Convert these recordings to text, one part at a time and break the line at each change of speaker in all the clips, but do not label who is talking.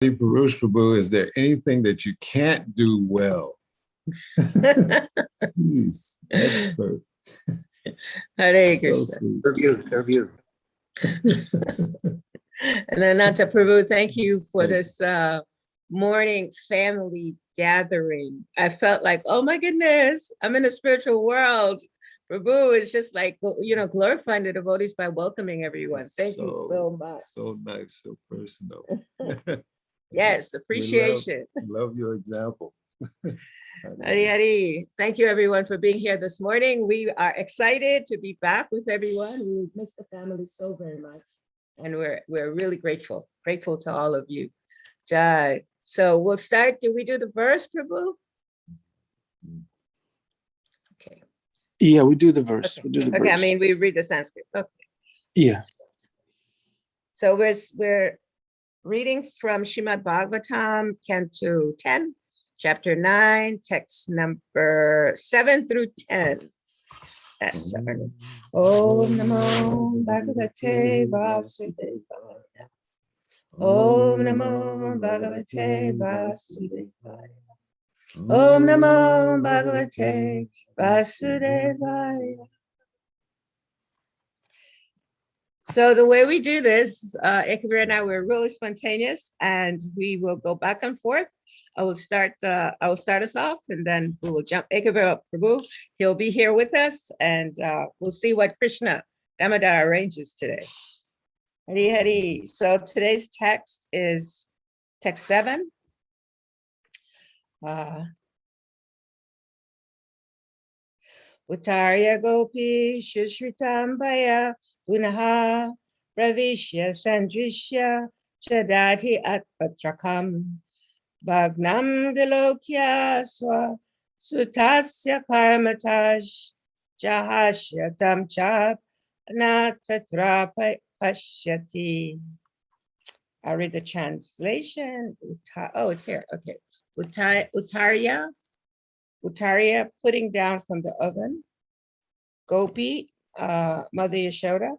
Prabhus Prabhu, is there anything that you can't do well? Please, expert.
Hare
So
Krishna.
sweet.
Review.
And Ananta Prabhu, thank you for this morning family gathering. I felt like, oh my goodness, I'm in the spiritual world. Prabhu is just like, glorifying the devotees by welcoming everyone. Thank you so much.
So nice, so personal.
Yes, appreciation.
Love your example.
Hari Hari. Thank you everyone for being here this morning. We are excited to be back with everyone. We miss the family so very much. And we're really grateful to all of you. Jai. So we'll start. Do we do the verse, Prabhu? Okay.
Yeah, we do the verse.
Okay.
We do the
Okay,
verse.
I mean, we read the Sanskrit. Okay.
Yeah.
So we're reading from Srimad Bhagavatam, Canto 10, Chapter 9, text number 7 through 10. That's Om Namo Bhagavate Vasudevaya. Om Namo Bhagavate Vasudevaya. Om Namo Bhagavate Vasudevaya. So the way we do this, Ekavira and I, we're really spontaneous, and we will go back and forth. I will start us off, and then we will jump. Ekavira Prabhu, he'll be here with us, and we'll see what Krishna Damodar arranges today. Hari Hari. So today's text is text 7. Uttarya Gopi Shushritambaya Punaha Pravishya Sandrishya Chadati Atpatrakam Bhagnam Vilokya Swa Sutasya Karmatash Jahashya Tamchap Natatra Pashyati. I'll read the translation. It's here. Okay. Uttarya, putting down from the oven. Gopi, Mother Yashoda.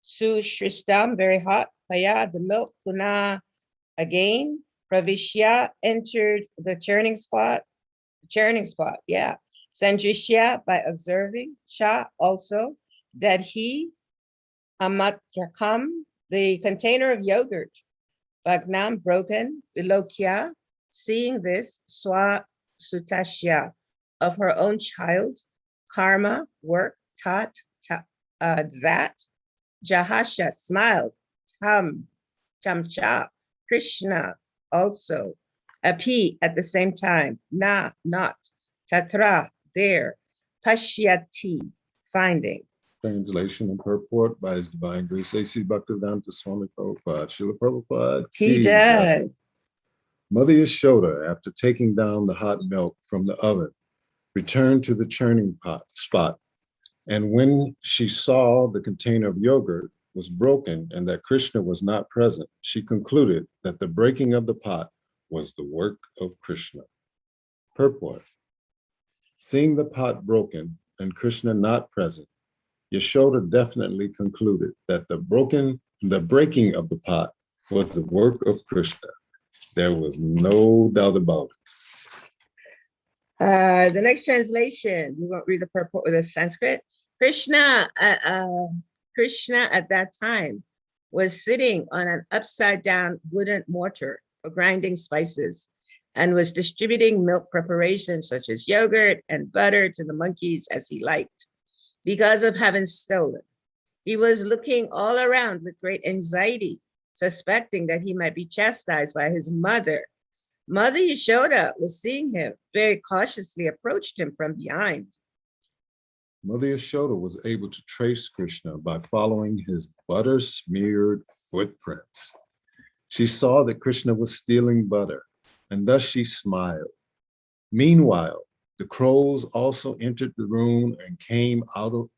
Sushristam, very hot. Paya, the milk. Puna, again. Pravishya, entered the churning spot. Yeah. Sandrishya, by observing. Cha, also. Dadhi, amatrakam, the container of yogurt. Bhagnam, broken. Vilokya, seeing this. Swa, Sutashya, of her own child. Karma, work. Tat, that. Jahasha, smiled. Tamcha, Krishna, also. Api, at the same time. Na, not. Tatra, there. Pashyati, finding.
Translation and purport by His Divine Grace A.C. Bhaktivedanta Swami Prabhupada. Srila Prabhupada.
He does.
Mother Yashoda, after taking down the hot milk from the oven, returned to the churning spot. And when she saw the container of yogurt was broken and that Krishna was not present, she concluded that the breaking of the pot was the work of Krishna. Purport. Seeing the pot broken and Krishna not present, Yashoda definitely concluded that the breaking of the pot was the work of Krishna. There was no doubt about
it. The next translation, we won't read the purport with the Sanskrit. Krishna at that time was sitting on an upside down wooden mortar for grinding spices and was distributing milk preparations such as yogurt and butter to the monkeys as he liked. Because of having stolen, he was looking all around with great anxiety, suspecting that he might be chastised by his mother. Mother Yashoda was seeing him, very cautiously approached him from behind.
Mother Yashoda was able to trace Krishna by following his butter-smeared footprints. She saw that Krishna was stealing butter, and thus she smiled. Meanwhile, the crows also entered the room and came out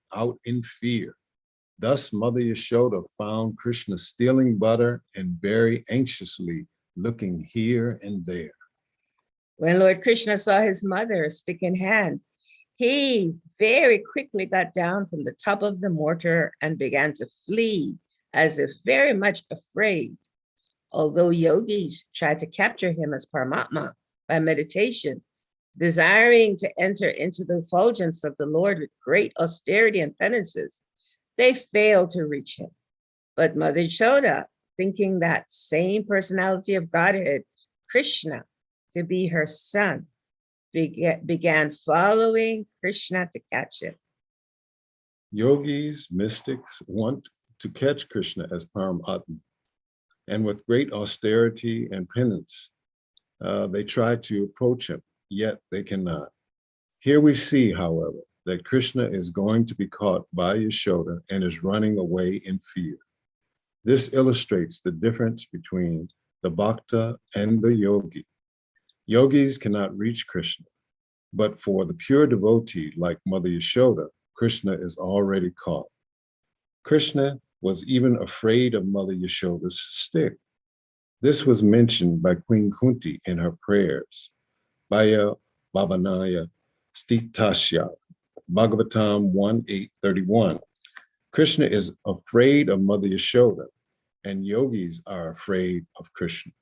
in fear. Thus, Mother Yashoda found Krishna stealing butter and very anxiously looking here and there.
When Lord Krishna saw his mother, stick in hand, he very quickly got down from the top of the mortar and began to flee as if very much afraid. Although yogis tried to capture him as Paramatma by meditation, desiring to enter into the effulgence of the Lord with great austerity and penances, they failed to reach him. But Mother Yashoda, thinking that same personality of Godhead, Krishna, to be her son, began following Krishna to catch him.
Yogis, mystics want to catch Krishna as Paramatma, and with great austerity and penance, they try to approach him, yet they cannot. Here we see, however, that Krishna is going to be caught by Yashoda and is running away in fear. This illustrates the difference between the bhakta and the yogi. Yogis cannot reach Krishna, but for the pure devotee like Mother Yashoda, Krishna is already caught. Krishna was even afraid of Mother Yashoda's stick. This was mentioned by Queen Kunti in her prayers. Baya Bhavanaya Stitasya, Bhagavatam 1:831. Krishna is afraid of Mother Yashoda, and yogis are afraid of Krishna.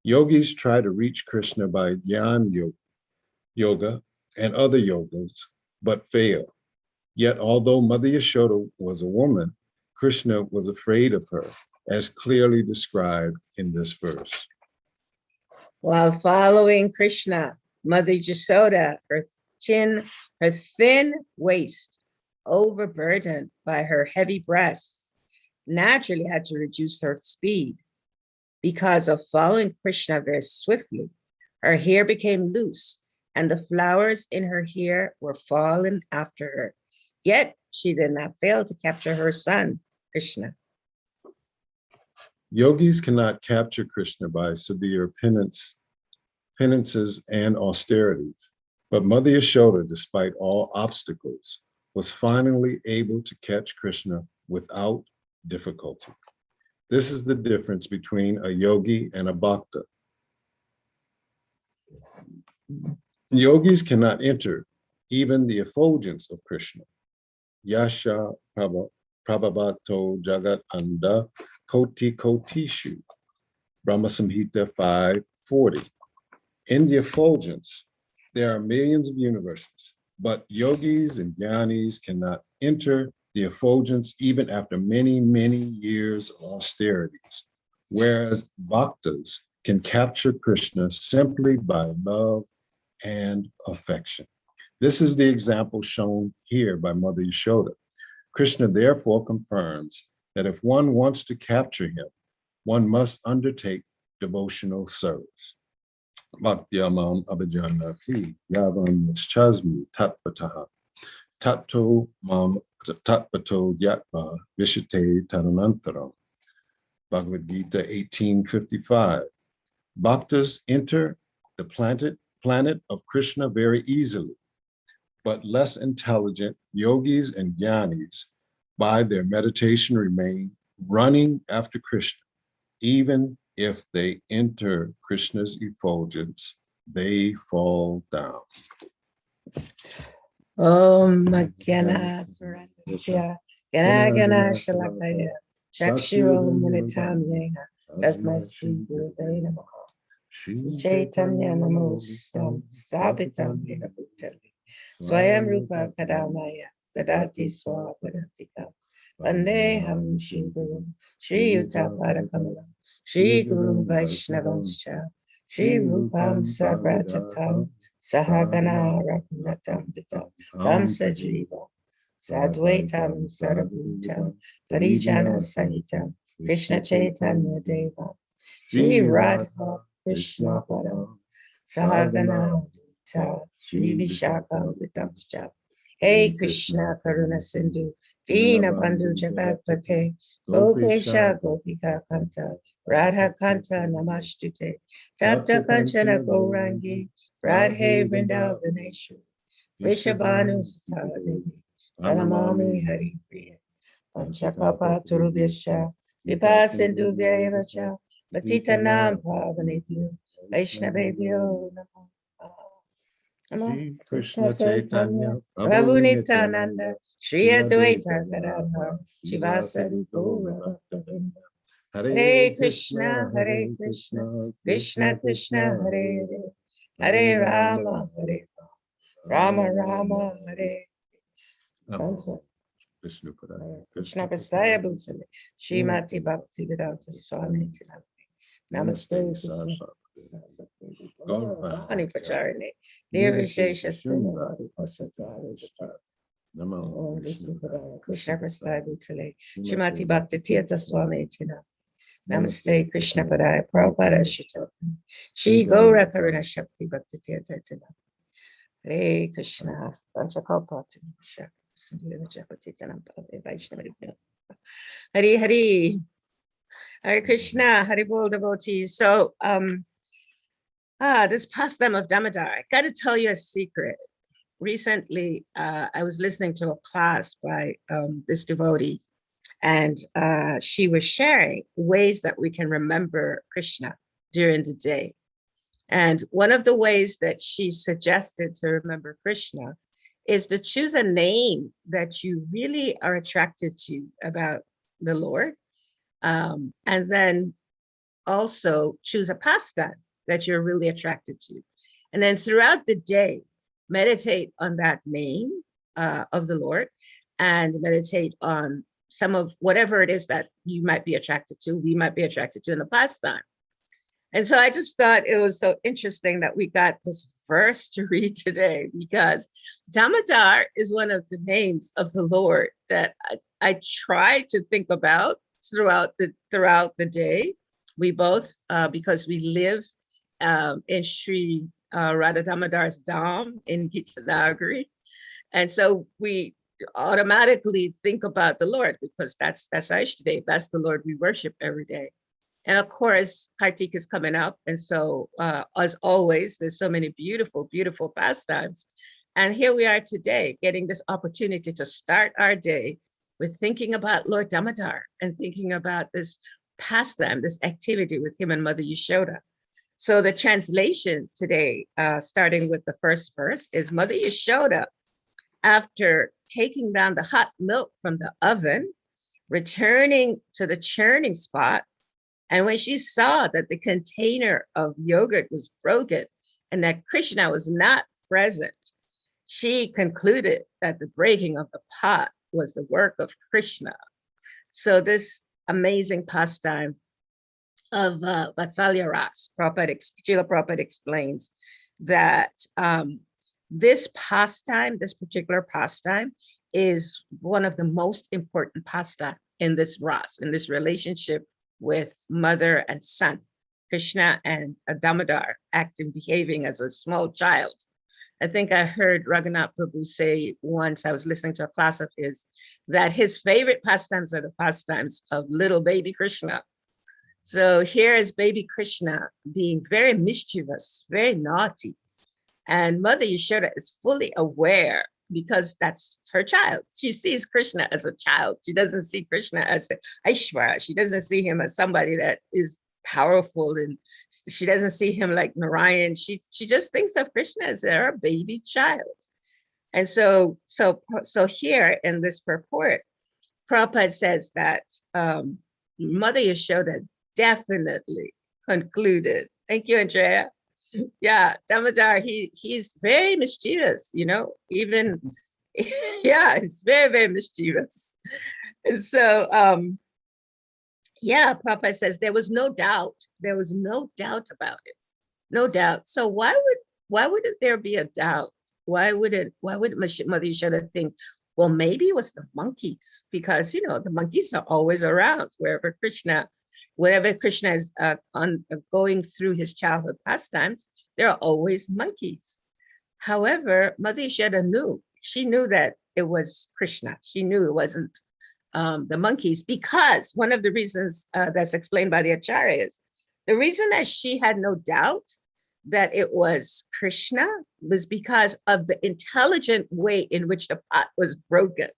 Yogis try to reach Krishna by Jnana Yoga and other yogas, but fail. Yet, although Mother Yashoda was a woman, Krishna was afraid of her, as clearly described in this verse.
While following Krishna, Mother Yashoda, her thin waist, overburdened by her heavy breasts, naturally had to reduce her speed. Because of following Krishna very swiftly, her hair became loose, and the flowers in her hair were falling after her. Yet she did not fail to capture her son, Krishna.
Yogis cannot capture Krishna by severe penances and austerities, but Mother Yashoda, despite all obstacles, was finally able to catch Krishna without difficulty. This is the difference between a yogi and a bhakta. Yogis cannot enter even the effulgence of Krishna. Yasha Prabhavato Jagat Anda Koti Kotishu, Brahma Samhita 5:40. In the effulgence, there are millions of universes, but yogis and jnanis cannot enter the effulgence even after many, many years of austerities, whereas bhaktas can capture Krishna simply by love and affection. This is the example shown here by Mother Yashoda. Krishna therefore confirms that if one wants to capture him, one must undertake devotional service. Bhaktyamam abhijanati yavam chasmi tatpataha tato mam tatpato yatva vishate taranantaram. Bhagavad Gita 18:55. Bhaktas enter the planet of Krishna very easily, but less intelligent yogis and jnanis by their meditation remain running after Krishna. Even if they enter Krishna's effulgence, they fall down.
Om Magyana Surandasya Ganagana Shalakaya Chakshiro Munitam Yena Tasmai Shri Gurave Namaha Chaitanya Namostam Stapitam Yena Bhutali Swayam Rupa Kadamaya Dadati Swapadhatika Vandeham Shri Guru Shri Yuta Padakamalam Shri Guru Vaishnavamscha Shri Rupam Sagratatam Sahagana Raghunatam Vitam Tam Sajiva Sadvaitam Sarabhutam Parijana Sahitam Krishna Chaitanya Deva Shri Radha Krishna Padam Sahagana Vita Shri Vishakam Vitamscha Hey Krishna Karuna Sindhu Dina Bandhu Jagatpate Gopesha Gopika Kanta Radha Kanta Namastute Tapta Kanchana Gourangi Radhe Vrindavaneshwari Vishabhanu Satadevi Pranamami Hari Priya Panchakapa Turubhyascha Vipasindubhya Evacha Patitanam Pavanebhyo Vaishnavebhyo Namo
Shri Krishna Chaitanya
Prabhu Nityananda Shri Advaita Gadadhar Shivasari Gaura Bhaktavinda Hare Krishna, Hare Krishna, Krishna Krishna, Hare Hare, Hare Rama, Hare Rama, Rama, Hare.
Vishnu Padaya,
Krishna Prasthaya Bhutale, Srimati Bhakti Vedanta Swami Tinam. Namaste, Saraswati, Gaurvani Pacharane, Nirvishesha Sundari Pasatari Vichar.
Namo
Vishnu Padaya, Krishna Prasthaya Bhutale, Srimati Bhakti Tirtha Swami Tinam. Namaste, Krishna Padaya, Prabhupada Shita, Shri Gaura Karuna Shakti Bhakti Tirtha Tinam. Hare Krishna, Panchakalpati, Hare Hare, Hare Krishna, Hare Bol devotees. So, this pastime of Damodar, I got to tell you a secret. Recently, I was listening to a class by this devotee, and she was sharing ways that we can remember Krishna during the day. And one of the ways that she suggested to remember Krishna is to choose a name that you really are attracted to about the Lord. And then also choose a pastime that you're really attracted to. And then throughout the day, meditate on that name of the Lord and meditate on some of whatever it is that you might be attracted to, we might be attracted to in the pastime. And so I just thought it was so interesting that we got this verse to read today, because Damodar is one of the names of the Lord that I try to think about throughout the day. We both, because we live in Sri Radha Damodar's Dham in Gitanagari. And so we automatically think about the Lord, because that's Aishtadev, that's the Lord we worship every day. And of course, Kartik is coming up. And so as always, there's so many beautiful, beautiful pastimes. And here we are today, getting this opportunity to start our day with thinking about Lord Damodar and thinking about this pastime, this activity with him and Mother Yashoda. So the translation today, starting with the first verse, is Mother Yashoda, after taking down the hot milk from the oven, returning to the churning spot, and when she saw that the container of yogurt was broken and that Krishna was not present, she concluded that the breaking of the pot was the work of Krishna. So amazing pastime of Vatsalya Ras, Srila Prabhupada explains that this particular pastime, is one of the most important pastime in this Ras, in this relationship with mother and son, Krishna and Damodar acting, behaving as a small child. I think I heard Raghunath Prabhu say once, I was listening to a class of his, that his favorite pastimes are the pastimes of little baby Krishna. So here is baby Krishna being very mischievous, very naughty. And Mother Yashoda is fully aware, because that's her child. She sees Krishna as a child. She doesn't see Krishna as Aishvara. She doesn't see him as somebody that is powerful, and she doesn't see him like Narayan. She just thinks of Krishna as her baby child. And so here in this purport, Prabhupada says that Mother Yashoda definitely concluded. Thank you, Andrea. Yeah, Damodar, he's very mischievous, even, yeah, he's very, very mischievous. And so, Prabhupada says there was no doubt about it, no doubt. So why wouldn't there be a doubt? Why would Mother Yashoda think, well, maybe it was the monkeys, because, the monkeys are always around whenever Krishna is going through his childhood pastimes, there are always monkeys. However, Mother Yashoda knew. She knew that it was Krishna. She knew it wasn't the monkeys, because one of the reasons that's explained by the Acharyas, the reason that she had no doubt that it was Krishna was because of the intelligent way in which the pot was broken.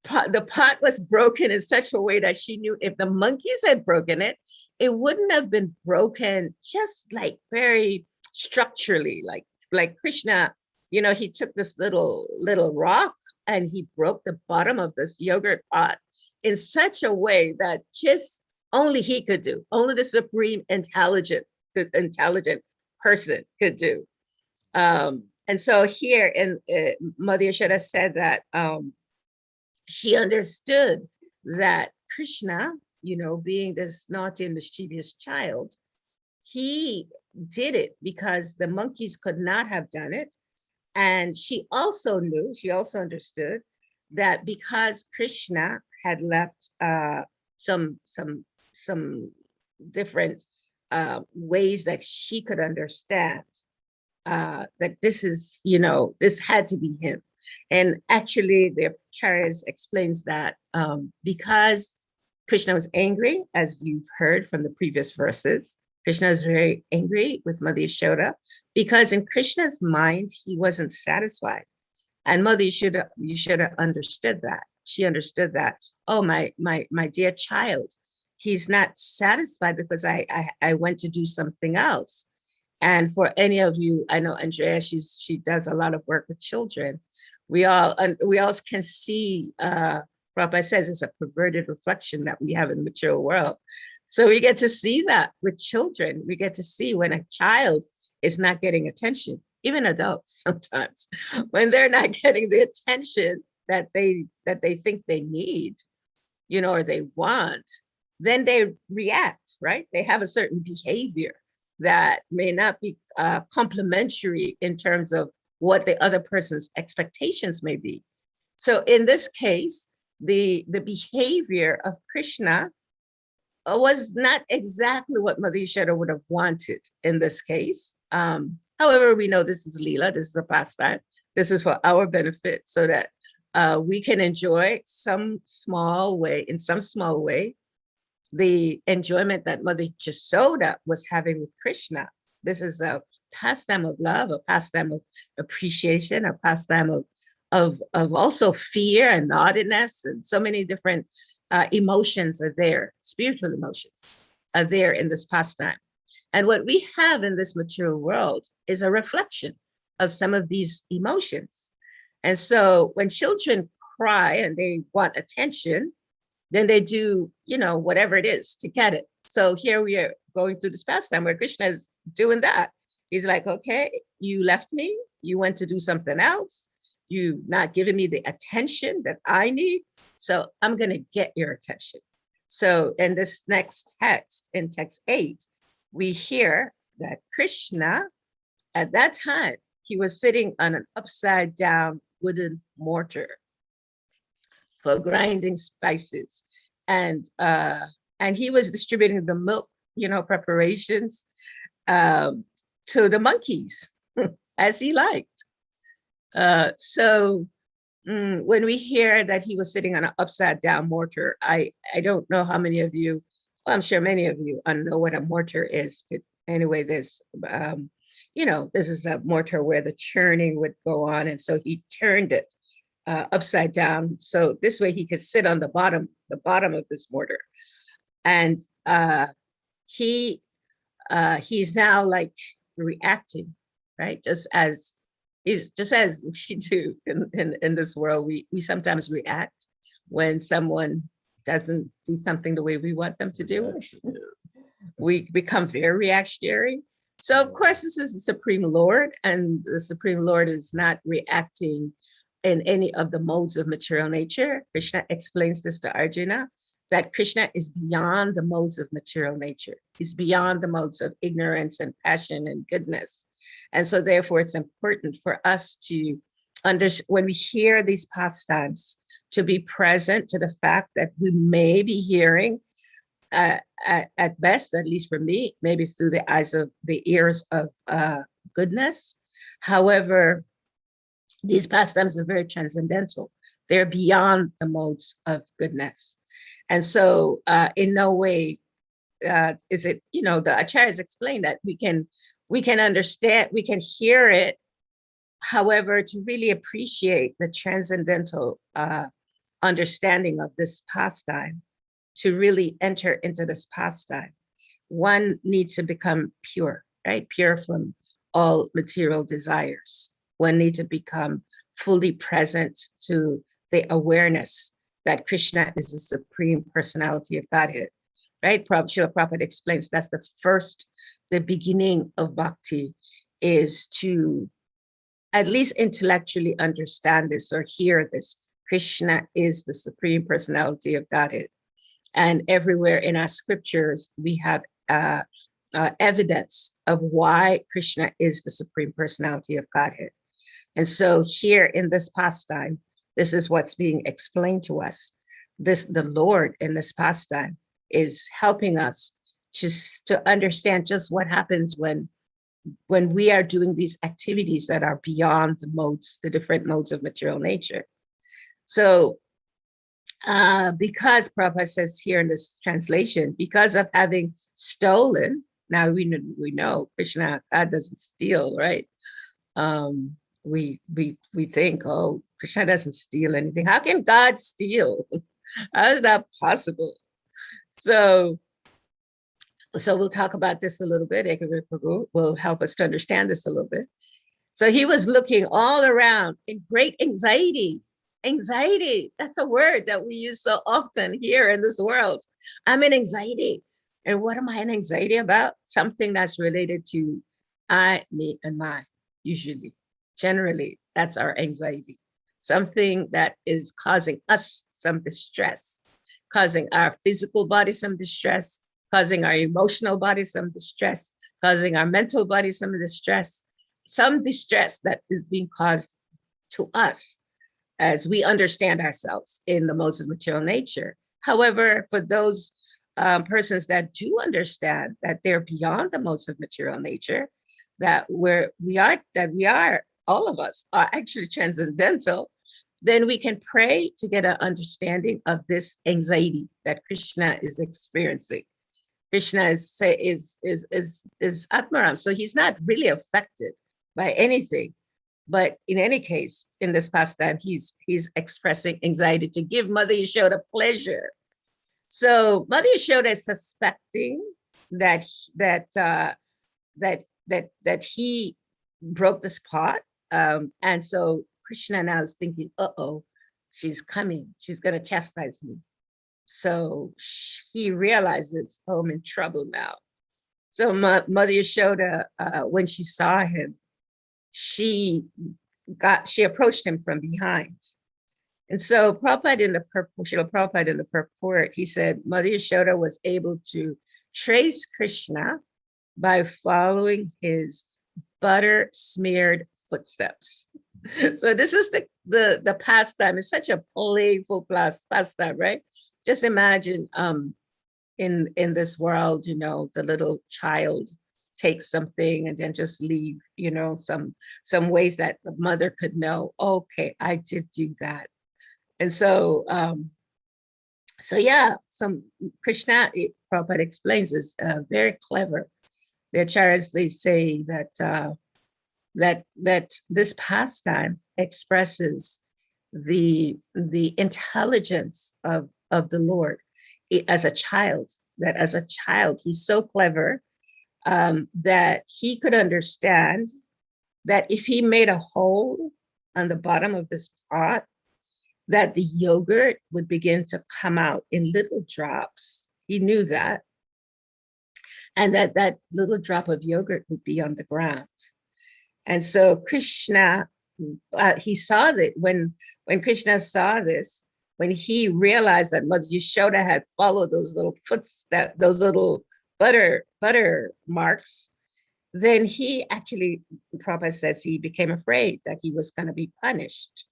The pot was broken in such a way that she knew if the monkeys had broken it, it wouldn't have been broken just like very structurally, like Krishna, he took this little rock and he broke the bottom of this yogurt pot in such a way that just only he could do, only the supreme intelligent person could do. And so here in Mother Yashoda said that she understood that Krishna, being this naughty and mischievous child, he did it because the monkeys could not have done it. And she also understood that because Krishna had left some different ways that she could understand that this had to be him. And actually, the Acharyas explains that because Krishna was angry, as you've heard from the previous verses, Krishna is very angry with Mother Yashoda because in Krishna's mind, he wasn't satisfied. And Mother Yashoda understood that. She understood that, oh, my dear child, he's not satisfied because I went to do something else. And for any of you, I know Andrea, she does a lot of work with children. We all can see, Prabhupada says it's a perverted reflection that we have in the material world. So we get to see that with children. We get to see when a child is not getting attention, even adults sometimes, when they're not getting the attention that they think they need, or they want, then they react, right? They have a certain behavior that may not be complementary in terms of what the other person's expectations may be. So in this case, the behavior of Krishna was not exactly what Mother Yashoda would have wanted in this case. However, we know this is Lila, this is a pastime. This is for our benefit so that we can enjoy in some small way, the enjoyment that Mother Yashoda was having with Krishna. This is a pastime of love, a pastime of appreciation, a pastime of also fear and naughtiness, and so many different emotions are there, spiritual emotions are there in this pastime. And what we have in this material world is a reflection of some of these emotions. And so when children cry and they want attention, then they do, whatever it is to get it. So here we are going through this pastime where Krishna is doing that. He's like, okay, you left me, you went to do something else, you not giving me the attention that I need, so I'm going to get your attention. So in this next text, in text 8, we hear that Krishna, at that time, he was sitting on an upside down wooden mortar for grinding spices. And he was distributing the milk, preparations to the monkeys as he liked. So when we hear that he was sitting on an upside down mortar, I don't know how many of you, well, I'm sure many of you know what a mortar is, but anyway, this is a mortar where the churning would go on. And so he turned it upside down. So this way he could sit on the bottom of this mortar. And he's now like reacting, right? Just as we do in this world, we sometimes react when someone doesn't do something the way we want them to do. We become very reactionary. So of course, this is the Supreme Lord, and the Supreme Lord is not reacting in any of the modes of material nature. Krishna explains this to Arjuna, that Krishna is beyond the modes of material nature. He's beyond the modes of ignorance and passion and goodness. And so therefore, it's important for us to understand, when we hear these pastimes, to be present to the fact that we may be hearing, at best, at least for me, maybe through the ears of goodness. However, these pastimes are very transcendental. They're beyond the modes of goodness. And so in no way is it, the Acharyas explain that we can understand, we can hear it. However, to really appreciate the transcendental understanding of this pastime, to really enter into this pastime, one needs to become pure, right? Pure from all material desires. One needs to become fully present to the awareness that Krishna is the Supreme Personality of Godhead. right? Srila Prabhupada explains that's the beginning of bhakti is to at least intellectually understand this or hear this. Krishna is the Supreme Personality of Godhead. And everywhere in our scriptures, we have evidence of why Krishna is the Supreme Personality of Godhead. And so here in this pastime, this is what's being explained to us. The Lord in this pastime is helping us just to understand just what happens when we are doing these activities that are beyond the different modes of material nature. So because Prabhupada says here in this translation, because of having stolen, now we know Krishna, God doesn't steal, right? We think, oh, Krishna doesn't steal anything. How can God steal? How is that possible? So we'll talk about this a little bit. Ekavira Prabhu will help us to understand this a little bit. So he was looking all around in great anxiety. Anxiety, that's a word that we use so often here in this world. I'm in anxiety. And what am I in anxiety about? Something that's related to I, me, and my, usually. Generally, that's our anxiety. Something that is causing us some distress, causing our physical body some distress, causing our emotional body some distress, causing our mental body some distress, that is being caused to us as we understand ourselves in the modes of material nature. However, for those persons that do understand that they're beyond the modes of material nature, that we are, all of us are actually transcendental, then we can pray to get an understanding of this anxiety that Krishna is experiencing. Krishna is Atmaram, so he's not really affected by anything. But in any case, in this pastime, he's expressing anxiety to give Mother Yashoda pleasure. So Mother Yashoda is suspecting that he broke this pot, and so Krishna now is thinking, uh-oh, she's coming. She's going to chastise me. So he realizes, oh, I'm in trouble now. So Mother Yashoda, when she saw him, she approached him from behind. And so Prabhupada in the purport, he said, Mother Yashoda was able to trace Krishna by following his butter-smeared footsteps. So this is the pastime. It's such a playful pastime, right? Just imagine in this world, the little child takes something and then just leave, some ways that the mother could know, okay, I did do that. And so, some Krishna, Prabhupada explains, is very clever. The Acharyas, they say that this pastime expresses the intelligence of the Lord as a child, that as a child, he's so clever that he could understand that if he made a hole on the bottom of this pot, that the yogurt would begin to come out in little drops. He knew that. And that little drop of yogurt would be on the ground. And so Krishna, he saw that when Krishna saw this, when he realized that Mother Yashoda had followed those little those little butter marks, then he actually, Prabhupada says, he became afraid that he was going to be punished.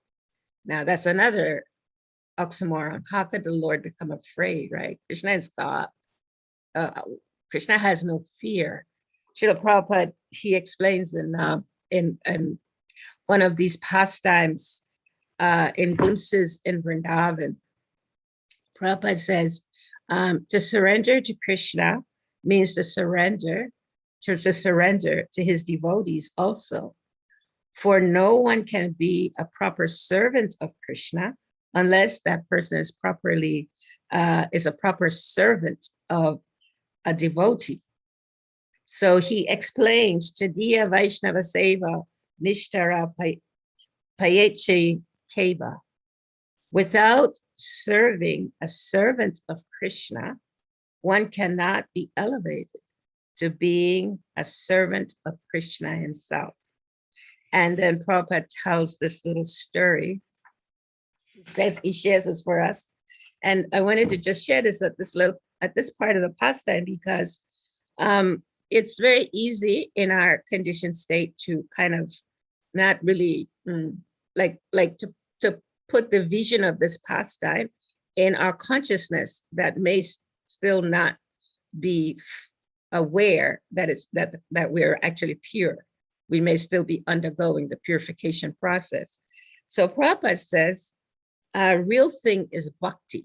Now that's another oxymoron. How could the Lord become afraid, right? Krishna is God. Krishna has no fear. Srila Prabhupada, he explains in one of these pastimes, in glimpses in Vrindavan, Prabhupada says, to surrender to Krishna means to surrender to his devotees also. For no one can be a proper servant of Krishna unless that person is a proper servant of a devotee. So he explains, Chadiya Vaishnava Seva Nishtara Payeche Keva. Without serving a servant of Krishna, one cannot be elevated to being a servant of Krishna himself. And then Prabhupada tells this little story. He says he shares this for us. And I wanted to just share this at this part of the pastime because it's very easy in our conditioned state to kind of not really to put the vision of this pastime in our consciousness that may still not be aware that that we're actually pure. We may still be undergoing the purification process. So Prabhupada says, real thing is bhakti.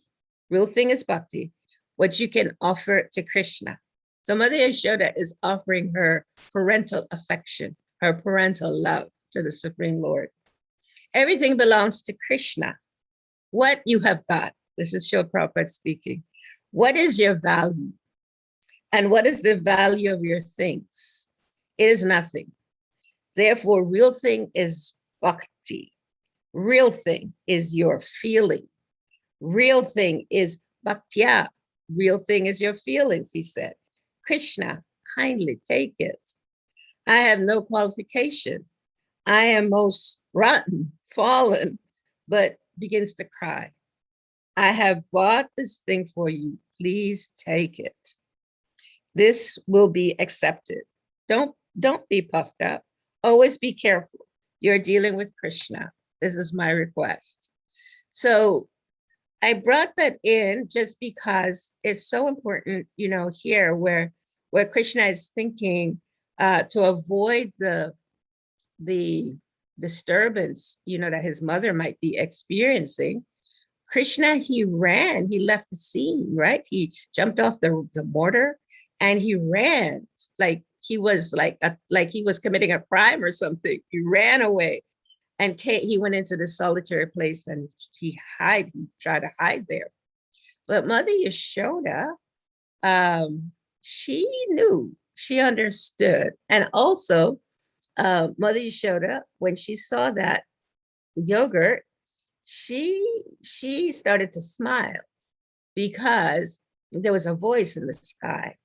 Real thing is bhakti, what you can offer to Krishna. So Mother Yashoda is offering her parental affection, her parental love to the Supreme Lord. Everything belongs to Krishna. What you have got, this is Srila Prabhupada speaking. What is your value? And what is the value of your things? It is nothing. Therefore, real thing is bhakti. Real thing is your feeling. Real thing is bhaktya. Real thing is your feelings, he said. Krishna, kindly take it. I have no qualification. I am most rotten, fallen, but begins to cry. I have bought this thing for you. Please take it. This will be accepted. Don't be puffed up. Always be careful. You're dealing with Krishna. This is my request. So I brought that in just because it's so important, here where Krishna is thinking to avoid the disturbance, that his mother might be experiencing. Krishna, he ran, he left the scene, right? He jumped off the mortar and he ran like he was he was committing a crime or something. He ran away and he went into the solitary place and he tried to hide there. But Mother Yashoda, she knew, she understood. And also Mother Yashoda, when she saw that yogurt, she started to smile because there was a voice in the sky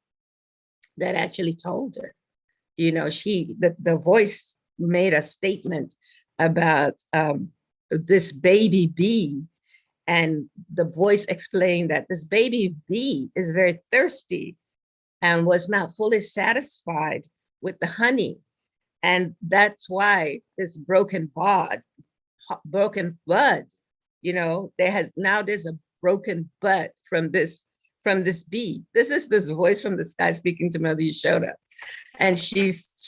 that actually told her, the voice made a statement about this baby bee. And the voice explained that this baby bee is very thirsty and was not fully satisfied with the honey. And that's why this broken bud, there's a broken bud from this bee. This voice from the sky speaking to Mother Yashoda. And this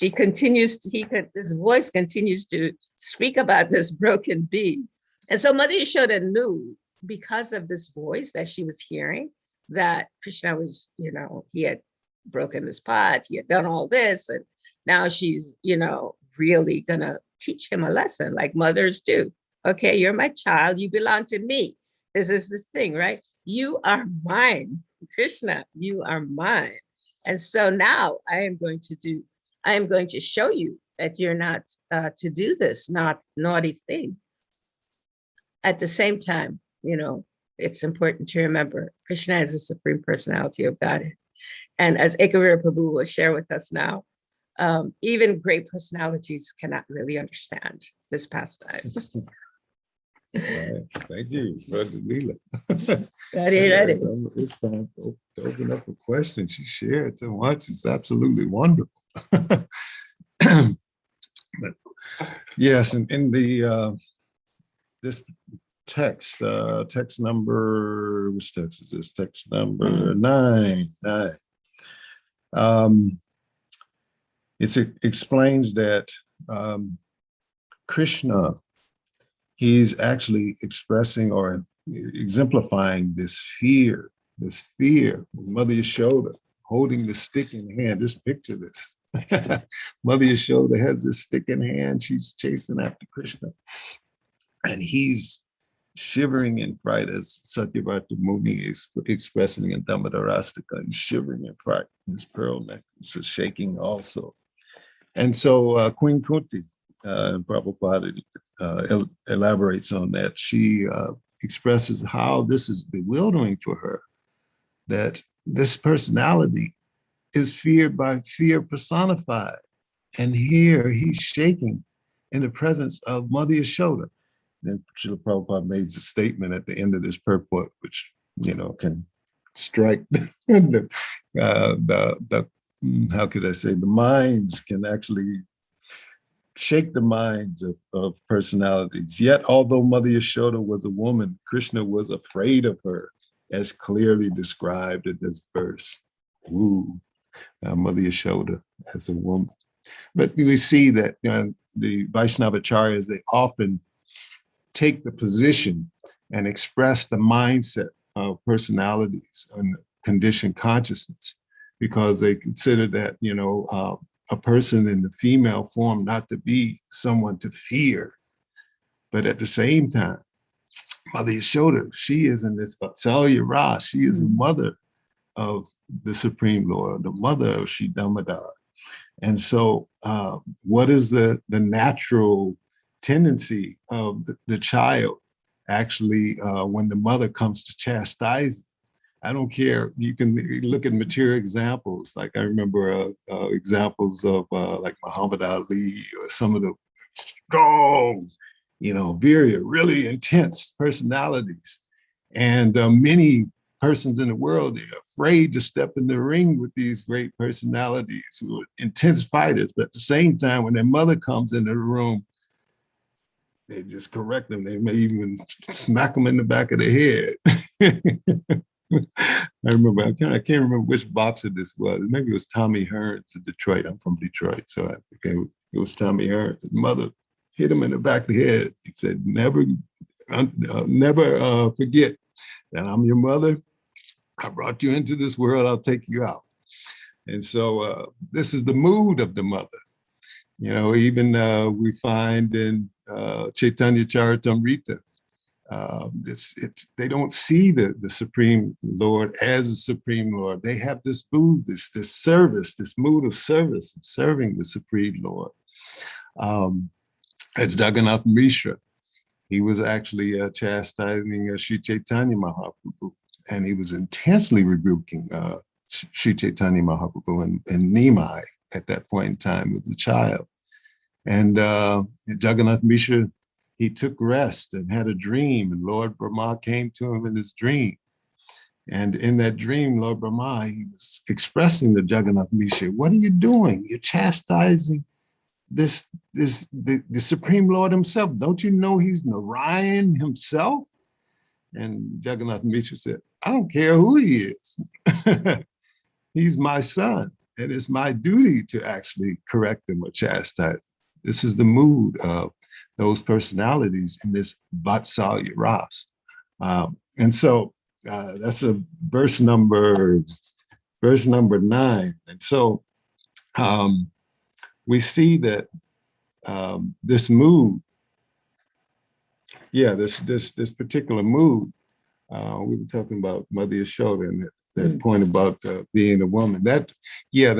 voice continues to speak about this broken bee. And so Mother Yashoda knew because of this voice that she was hearing that Krishna was, he had broken this pot, he had done all this, and now she's, really gonna teach him a lesson like mothers do. Okay, you're my child, you belong to me. This is the thing, right? You are mine, Krishna, you are mine. And so now I am going to show you that you're not to do this naughty thing. At the same time, it's important to remember Krishna is the Supreme Personality of Godhead. And as Ekavira Prabhu will share with us now, even great personalities cannot really understand this pastime.
Right. Thank you, Brother Lila.
Ready.
So it's time to open up a question. She shared so much. It's absolutely wonderful. But yes, and in the this text number, which text is this? Text number 9. It explains that Krishna, he's actually expressing or exemplifying this fear with Mother Yashoda holding the stick in hand. Just picture this. Mother Yashoda has this stick in hand. She's chasing after Krishna. And he's shivering in fright, as Satyavrata Muni is expressing in Dhammadarastika. He's shivering in fright. His pearl necklace is shaking also. And so Queen Kunti, Prabhupada elaborates on that. She expresses how this is bewildering for her, that this personality is feared by fear personified. And here he's shaking in the presence of Mother Yashoda. Then Srila Prabhupada made a statement at the end of this purport, which, can strike how could I say, the minds can actually shake the minds of personalities. Yet, although Mother Yashoda was a woman, Krishna was afraid of her, as clearly described in this verse. Ooh, Mother Yashoda as a woman. But we see that the Vaishnava Acharyas, they often take the position and express the mindset of personalities and conditioned consciousness, because they consider that, a person in the female form not to be someone to fear. But at the same time, Mother Yashoda, she is in this Vatsalya. She is the mother of the Supreme Lord, the mother of Sri Damodar. And so what is the natural tendency of the child actually when the mother comes to chastise? I don't care. You can look at material examples. Like I remember examples of like Muhammad Ali or some of the strong, very, really intense personalities. And many persons in the world, they're afraid to step in the ring with these great personalities who are intense fighters. But at the same time, when their mother comes into the room, they just correct them. They may even smack them in the back of the head. I remember, I can't remember which boxer this was. Maybe it was Tommy Hearns in Detroit. I'm from Detroit, so I think it was Tommy Hearns. His mother hit him in the back of the head. He said, never forget that I'm your mother. I brought you into this world. I'll take you out. And so this is the mood of the mother. Even we find in Chaitanya Charitamrita, they don't see the Supreme Lord as a Supreme Lord. They have this mood, this service, this mood of service, serving the Supreme Lord. At Jagannath Mishra, he was actually chastising Sri Chaitanya Mahaprabhu, and he was intensely rebuking Sri Chaitanya Mahaprabhu and Nimai at that point in time as a child. And Jagannath Mishra, he took rest and had a dream, and Lord Brahma came to him in his dream. And in that dream, Lord Brahma, he was expressing to Jagannath Mishra, what are you doing? You're chastising the Supreme Lord himself. Don't you know he's Narayan himself? And Jagannath Mishra said, I don't care who he is. He's my son, and it's my duty to actually correct him or chastise. This is the mood of those personalities in this Vatsalya Ras. And so that's a verse number 9. And so we see that this mood, this particular mood, we were talking about Mother Yashoda and that point about being a woman. The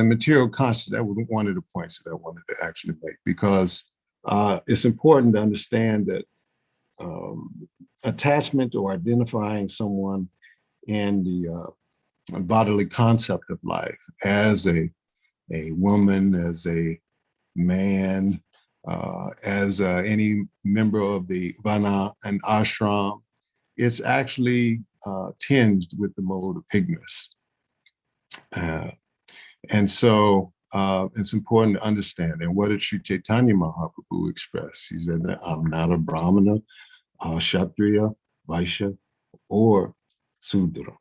material consciousness, that was one of the points that I wanted to actually make, because it's important to understand that attachment or identifying someone in the bodily concept of life as a woman, as a man, as any member of the Vana and Ashram, it's actually tinged with the mode of ignorance. And so it's important to understand. And what did Sri Chaitanya Mahaprabhu express? He said that I'm not a Brahmana, Kshatriya, Vaishya, or Sudra.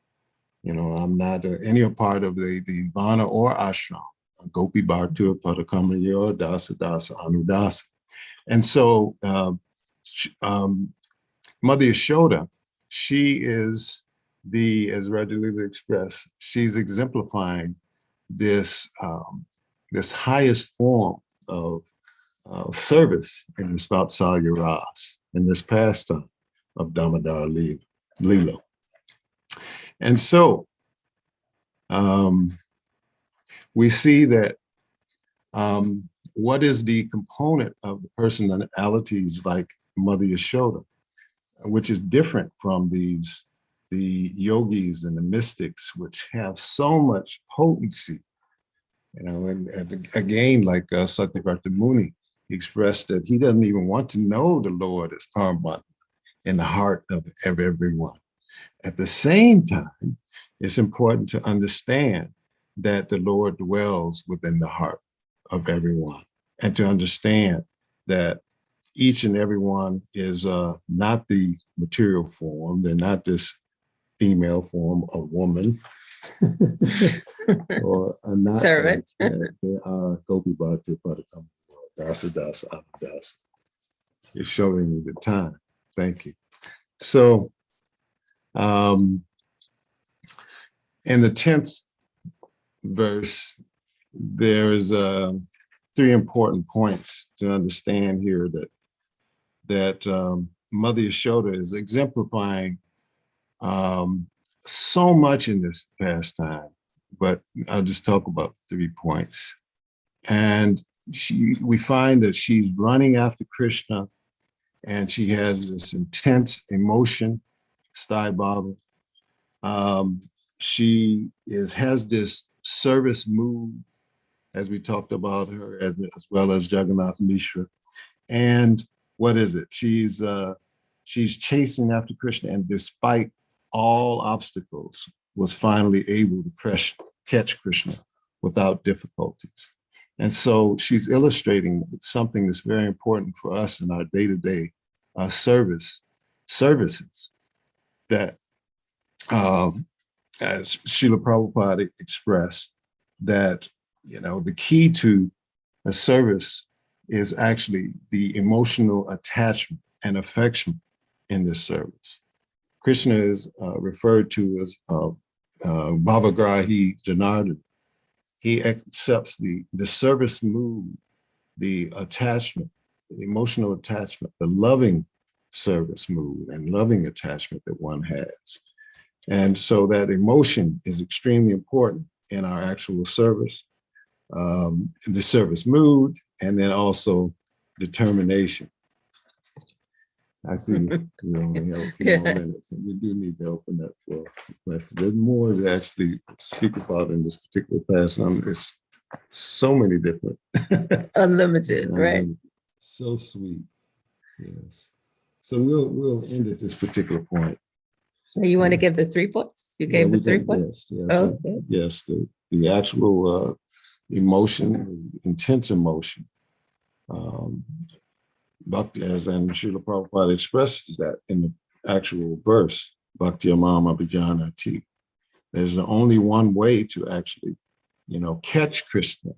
I'm not any part of the Vana or Ashram. Gopi Bhartu, Padakamayo, Dasa Dasa, Anudasa. And so Mother Yashoda, she is as Rajalila expressed, she's exemplifying this highest form of service in this Vatsalya Ras, in this pastime of Damodar Lila. And so we see that what is the component of the personalities like Mother Yashoda, which is different from these the yogis and the mystics, which have so much potency, and again, like Satyavrata Muni expressed that he doesn't even want to know the Lord as Paramatma in the heart of everyone. At the same time, it's important to understand that the Lord dwells within the heart of everyone, and to understand that each and every one is not the material form. They're not this female form of woman or not.
Servant.
They are Gopi Bhakti Padakam Dasa Dasa Abhidasa. It's showing me the time. Thank you. So in the 10th verse, there's 3 important points to understand here that Mother Yashoda is exemplifying so much in this pastime, but I'll just talk about 3 points. And we find that she's running after Krishna, and she has this intense emotion, Stai Baba. She has this service mood, as we talked about her, as well as Jagannath Mishra. And what is it? She's chasing after Krishna, and despite all obstacles, was finally able to catch Krishna without difficulties. And so she's illustrating something that's very important for us in our day-to-day services, that as Srila Prabhupada expressed, that the key to a service is actually the emotional attachment and affection in this service. Krishna is referred to as Bhavagrahi Janardana. He accepts the service mood, the attachment, the emotional attachment, the loving service mood and loving attachment that one has. And so that emotion is extremely important in our actual service, the service mood, and then also determination. I see we only have a few more minutes, and we do need to open that for questions. There's more to actually speak about in this particular passage. It's so many different.
Unlimited, right?
So sweet. Yes. So we'll end at this particular point.
You want to give the 3 points? You gave the 3 points?
Yes.
Okay.
Yes, the actual emotion, intense emotion. Bhakti, as and Srila Prabhupada expresses that in the actual verse, Bhakti Amam Abhijanati. There's only one way to actually, catch Krishna.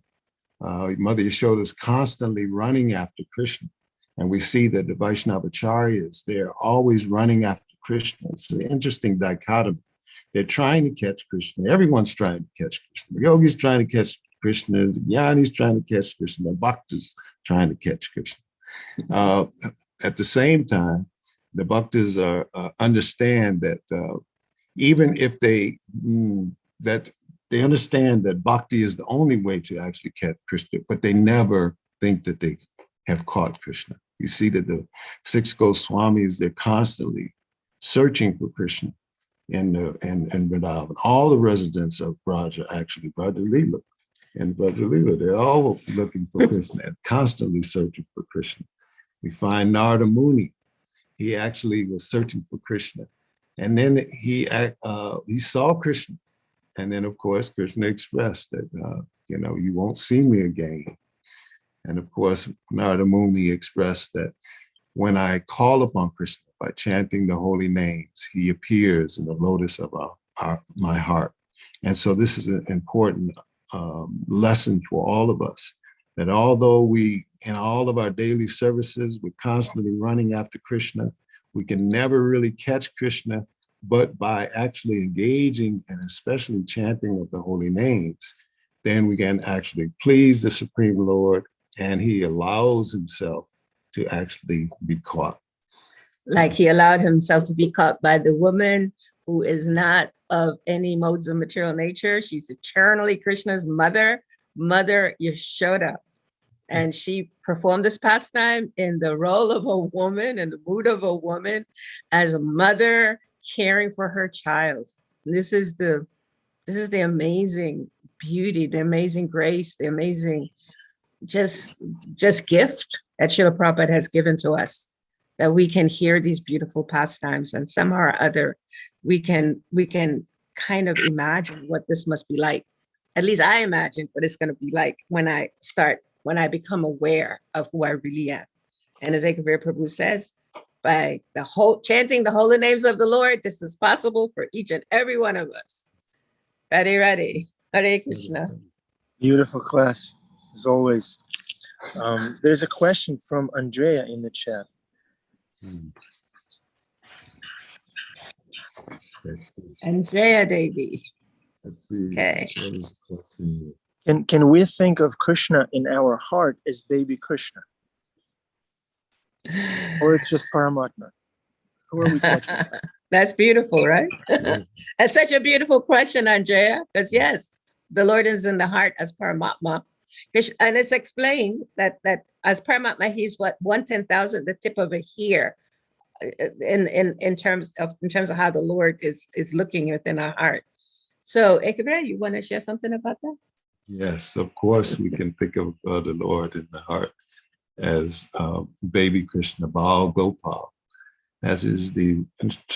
Mother Yashoda is constantly running after Krishna. And we see that the Vaishnava Acharyas, they're always running after Krishna. It's an interesting dichotomy. They're trying to catch Krishna. Everyone's trying to catch Krishna. The yogi's trying to catch Krishna. The jnani's trying to catch Krishna. The bhaktas trying to catch Krishna. At the same time, the bhaktas understand that even if they understand that bhakti is the only way to actually catch Krishna, but they never think that they have caught Krishna. You see that the 6 Goswamis, they're constantly searching for Krishna in Vrindavan. All the residents of Vraja, actually, Lila, they're all looking for Krishna and constantly searching for Krishna. We find Narada Muni. He actually was searching for Krishna. And then he saw Krishna. And then, of course, Krishna expressed that, you won't see me again. And of course, Narada Muni expressed that when I call upon Krishna by chanting the holy names, he appears in the lotus of my heart. And so this is an important lesson for all of us, that although we, in all of our daily services, we're constantly running after Krishna, we can never really catch Krishna, but by actually engaging and especially chanting of the holy names, then we can actually please the Supreme Lord, and he allows himself to actually be caught.
Like he allowed himself to be caught by the woman who is not of any modes of material nature. She's eternally Krishna's mother, Mother Yashoda. And she performed this pastime in the role of a woman, in the mood of a woman, as a mother, caring for her child. This is the amazing beauty, the amazing grace, the amazing just gift that Srila Prabhupada has given to us, that we can hear these beautiful pastimes, and somehow or other we can kind of imagine what this must be like. At least I imagine what it's going to be like when I become aware of who I really am. And as Ekavira Prabhu says, by chanting the holy names of the Lord, this is possible for each and every one of us. Ready. Hare Krishna.
Beautiful class, as always. There's a question from Andrea in the chat.
Andrea Devi.
Let's see.
Okay.
Can we think of Krishna in our heart as baby Krishna? Or it's just Paramatma? Who are we talking about?
That's beautiful, right? That's such a beautiful question, Andrea, because yes, the Lord is in the heart as Paramatma. And it's explained that as Paramatma, he's what, 1/10,000, the tip of a hair, in terms of how the Lord is looking within our heart. So, Ekavira, you want to share something about that?
Yes, of course, we can think of the Lord in the heart as baby Krishna, Baal Gopal, as is the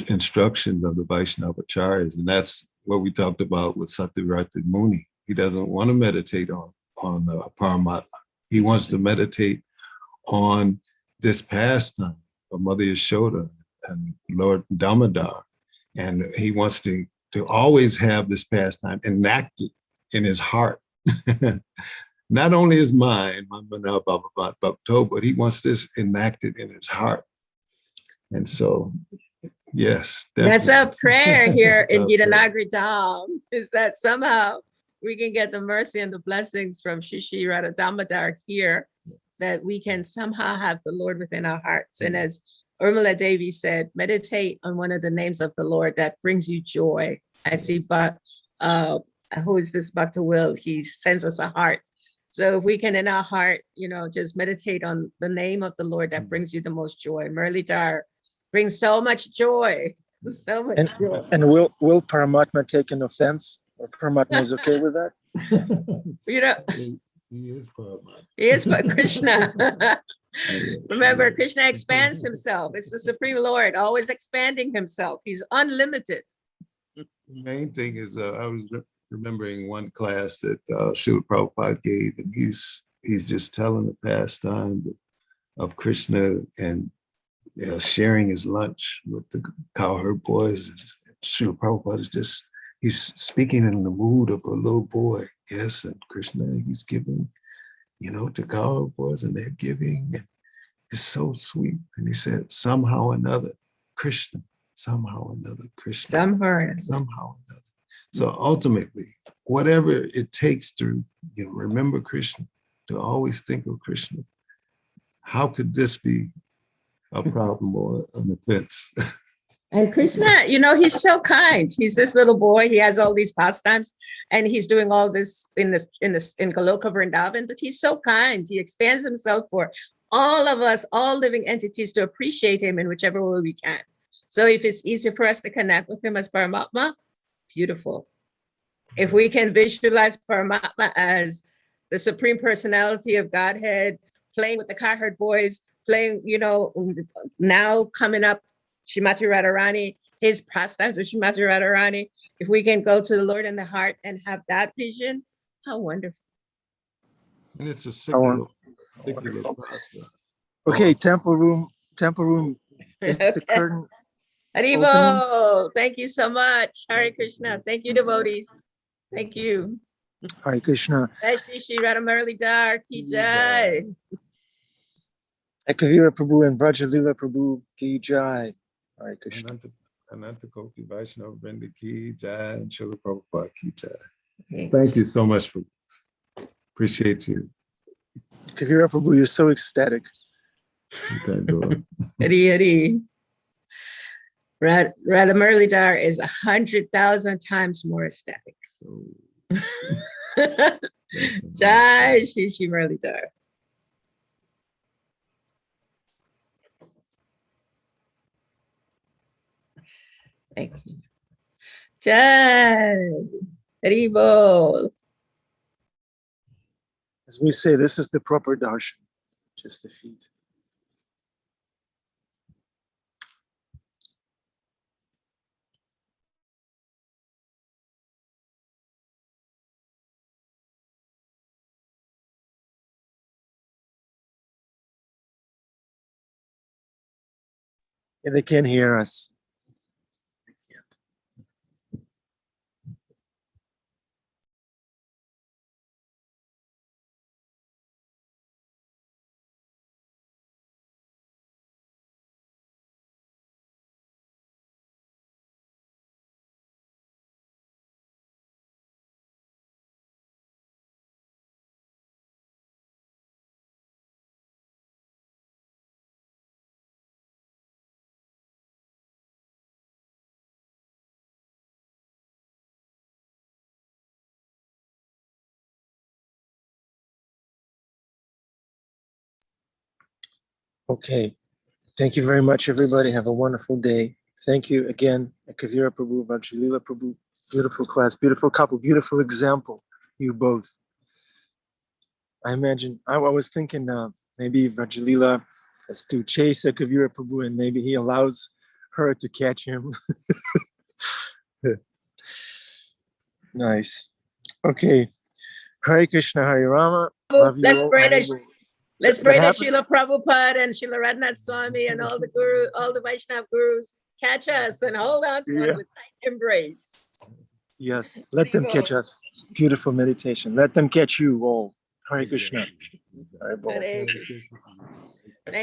instruction of the Vaishnava Acharyas. And that's what we talked about with Satyavrata Muni. He doesn't want to meditate on Paramatma. He wants to meditate on this pastime of Mother Yashoda and Lord Damodar. And he wants to always have this pastime enacted in his heart. Not only his mind, but he wants this enacted in his heart. And so, yes.
That's our prayer here in
That's our prayer.
Gitanagri Dham, is that somehow we can get the mercy and the blessings from Shishi Radha Damodar here, that we can somehow have the Lord within our hearts. And as Urmila Devi said, meditate on one of the names of the Lord that brings you joy. I see, but who is this Bhakta Will? He sends us a heart. So if we can in our heart, just meditate on the name of the Lord that brings you the most joy. Murlidhar brings so much joy, so much joy.
And will Paramatma take an offense? Or Paramatma is okay with that?
He is Paramatma.
He is Krishna. Remember, Krishna expands himself. It's the Supreme Lord, always expanding himself. He's unlimited.
The main thing is, I was remembering one class that Srila Prabhupada gave, and he's just telling the pastime of Krishna and sharing his lunch with the cowherd boys. Srila Prabhupada is he's speaking in the mood of a little boy. Yes, and Krishna, he's giving, to cowherd boys, and they're giving. And it's so sweet. And he said, somehow or another, Krishna, somehow or another, Krishna. Somehow or another. So ultimately, whatever it takes to remember Krishna, to always think of Krishna, how could this be a problem or an offense?
And Krishna, he's so kind. He's this little boy. He has all these pastimes, and he's doing all this in Goloka Vrindavan. But he's so kind. He expands himself for all of us, all living entities, to appreciate him in whichever way we can. So if it's easy for us to connect with him as Paramatma, beautiful. If we can visualize Paramatma as the Supreme Personality of Godhead, playing with the cowherd boys, playing, now coming up, Shrimati Radharani, his pastimes of Shrimati Radharani. If we can go to the Lord in the heart and have that vision, how wonderful.
And it's a secular process.
Okay, temple room. Is the
Okay.
curtain
Haribo, thank you so much. Hare Krishna. Thank you, devotees. Thank you.
Hare Krishna.
Jai Shri Shri Radha Muralidhar Ki Jai.
Ekavira Prabhu and Vraja Lila Prabhu Ki Jai. Hare Krishna.
Ananta Koki Vaishnava Brenda Ki Jai and Srila Prabhupada Ki Jai.
Okay.
Thank you so much. Appreciate you.
Ekavira Prabhu, you're so ecstatic.
Thank God.
Hari Hari. Radha Muralidhar is 100,000 times more ecstatic. Jai Shri Shri Muralidhar. Thank you. Jai. Haribol.
As we say, this is the proper darshan, just the feet. Yeah, they can't hear us. They can't. Okay. Thank you very much, everybody. Have a wonderful day. Thank you again, Ekavira Prabhu, Lila Prabhu. Beautiful class, beautiful couple, beautiful example. You both. I imagine, I was thinking maybe Vajalila has to chase Ekavira Prabhu and maybe he allows her to catch him. Nice. Okay. Hare Krishna, Hare Rama. Love you
Let's
all.
pray that let's
That
pray that
happened?
Srila Prabhupada and Srila Radhanath Swami and all the guru, all the Vaishnava gurus catch us and hold on to us with tight embrace.
Yes. Let them catch us. Beautiful meditation. Let them catch you all. Hare Krishna. Hare Bol.
Hare Krishna.